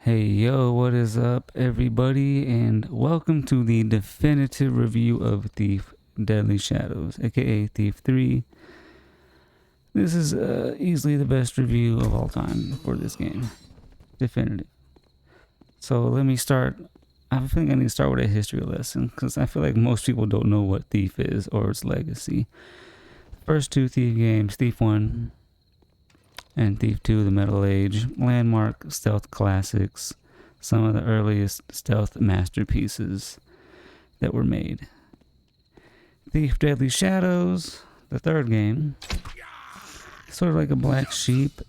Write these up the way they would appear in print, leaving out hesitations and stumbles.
Hey yo, what is up, everybody, and welcome to the definitive review of Thief Deadly Shadows, aka Thief 3. This is easily the best review of all time for this game. Definitive. So let me start. I think I need to start with a history lesson because I feel like most people don't know what Thief is or its legacy. First two Thief games, Thief 1 and Thief 2, the Metal Age, landmark stealth classics, some of the earliest stealth masterpieces that were made. Thief Deadly Shadows, the third game, sort of like a black sheep.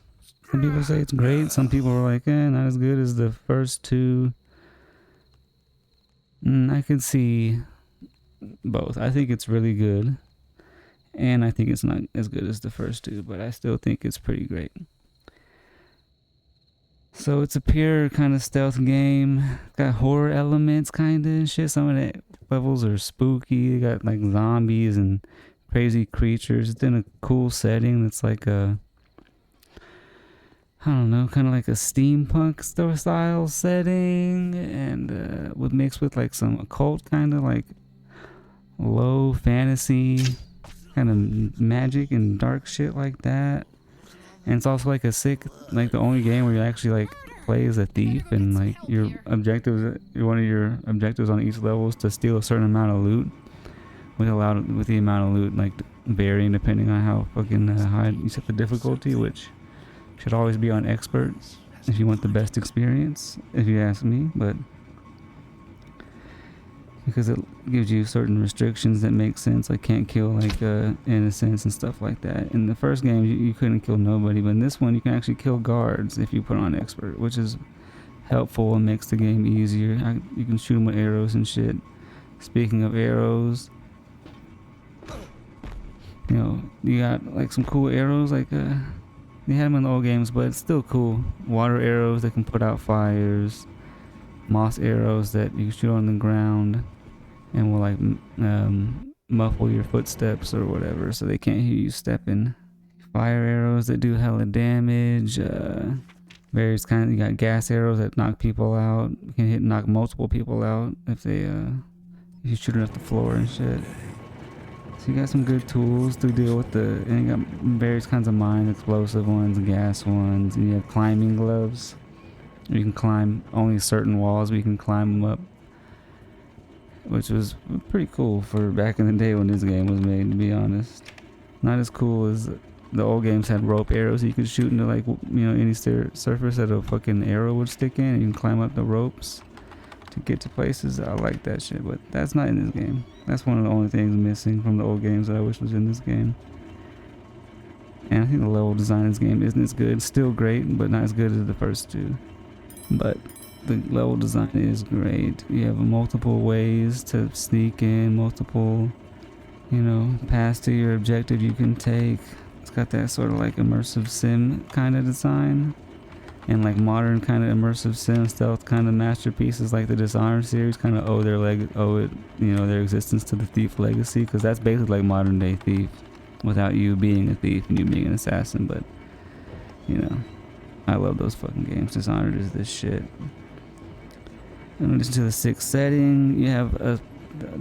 Some people say it's great, some people are like, not as good as the first two. I can see both. I think it's really good, and I think it's not as good as the first two, but I still think it's pretty great. So it's a pure kind of stealth game. Got horror elements kind of and shit. Some of the levels are spooky. They got like zombies and crazy creatures. It's in a cool setting that's like a, I don't know, kind of like a steampunk style setting, and with mixed with like some occult kind of like low fantasy kind of magic and dark shit like that. And it's also like a sick, like the only game where you actually like play as a thief, and like your objectives, one of your objectives on each level is to steal a certain amount of loot, with the amount of loot like varying depending on how fucking high you set the difficulty, which should always be on expert if you want the best experience, if you ask me. But because it gives you certain restrictions that make sense, like can't kill like innocents and stuff like that. In the first game you couldn't kill nobody, but in this one you can actually kill guards if you put on expert, which is helpful and makes the game easier. You can shoot them with arrows and shit. Speaking of arrows, you got like some cool arrows, like they had them in the old games, but it's still cool. Water arrows that can put out fires, moss arrows that you can shoot on the ground and will like muffle your footsteps or whatever, so they can't hear you stepping. Fire arrows that do hella damage. Various kinds. You got gas arrows that knock people out. You can knock multiple people out if you shoot it at the floor and shit. So you got some good tools to deal with and you got various kinds of mine, explosive ones, gas ones, and you have climbing gloves. You can climb only certain walls, but you can climb them up, which was pretty cool for back in the day when this game was made, to be honest. Not as cool as the old games had rope arrows you could shoot into, like, any surface that a fucking arrow would stick in, and you can climb up the ropes to get to places. I like that shit, but that's not in this game. That's one of the only things missing from the old games that I wish was in this game. And I think the level design in this game isn't as good. Still great, but not as good as the first two. But the level design is great. You have multiple ways to sneak in, multiple, paths to your objective you can take. It's got that sort of like immersive sim kind of design, and like modern kind of immersive sim stealth kind of masterpieces like the Dishonored series kind of owe their existence to the Thief legacy, because that's basically like modern day Thief without you being a thief and you being an assassin. But I love those fucking games. Dishonored is this shit. In addition to the sick setting, you have a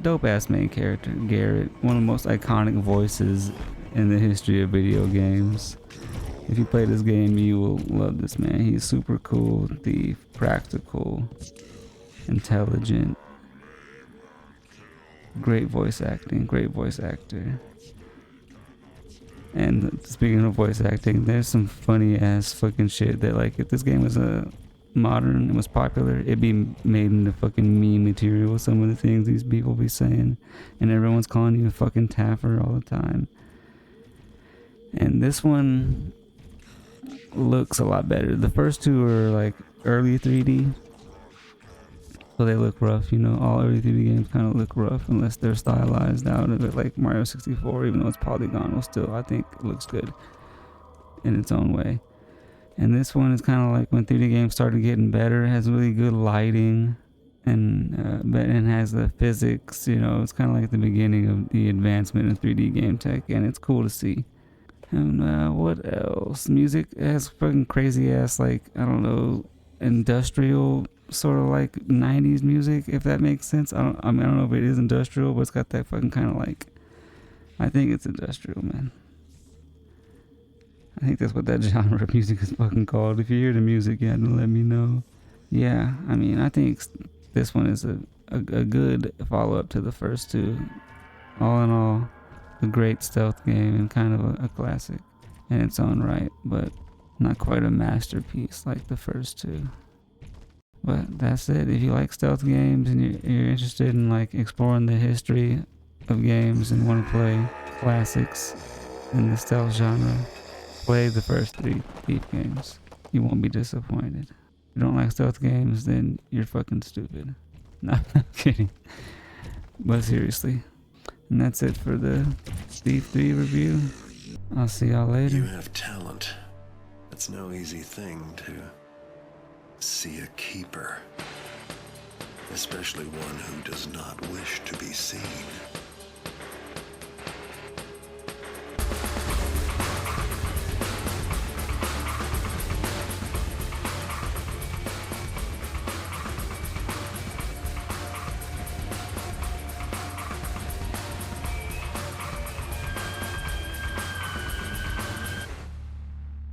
dope ass main character, Garrett, one of the most iconic voices in the history of video games. If you play this game, you will love this man. He's super cool, thief, practical, intelligent, great voice actor. And speaking of voice acting, there's some funny ass fucking shit that, like, if this game was modern and was popular, it'd be made into fucking meme material with some of the things these people be saying, and everyone's calling you a fucking taffer all the time. And this one looks a lot better. The first two are like early 3D, so they look rough. All early 3D games kind of look rough unless they're stylized out of it, like Mario 64. Even though it's polygonal, still I think it looks good in its own way. And this one is kind of like when 3D games started getting better. It has really good lighting, and has the physics. It's kind of like the beginning of the advancement in 3D game tech, and it's cool to see. And what else? Music has fucking crazy ass, like, I don't know, industrial sort of like 90s music, if that makes sense. I mean, I don't know if it is industrial, but it's got that fucking kind of like, I think it's industrial, man. I think that's what that genre of music is fucking called. If you hear the music, you have to let me know. Yeah, I mean, I think this one is a good follow-up to the first two. All in all, a great stealth game and kind of a classic in its own right, but not quite a masterpiece like the first two. But that's it. If you like stealth games and you're interested in like exploring the history of games and want to play classics in the stealth genre, play the first 3 Thief games. You won't be disappointed. If you don't like stealth games, then you're fucking stupid. No, I'm kidding. But seriously. And that's it for the Thief 3 review. I'll see y'all later. You have talent. It's no easy thing to see a keeper, especially one who does not wish to be seen.